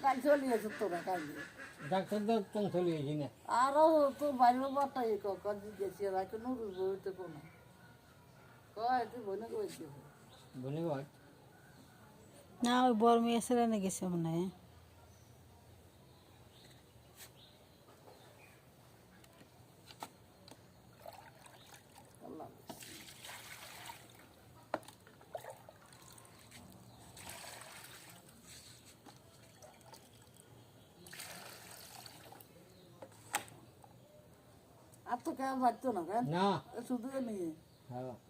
কাল চলে গেছে তোরা কাজে ডাক্তার তো চলে গেছি না আরও তো বাইরেও বাটাই কাজ গেছি আর এখন বইতে কোনো কয় তুই বনে কইছি ধন্যবাদ না ওই বড় মেয়ে ছেলে গেছে মনে হয় আল্লাহ আর তো কেউ বাড়তো না কেন না শুধু নিয়ে হ্যাঁ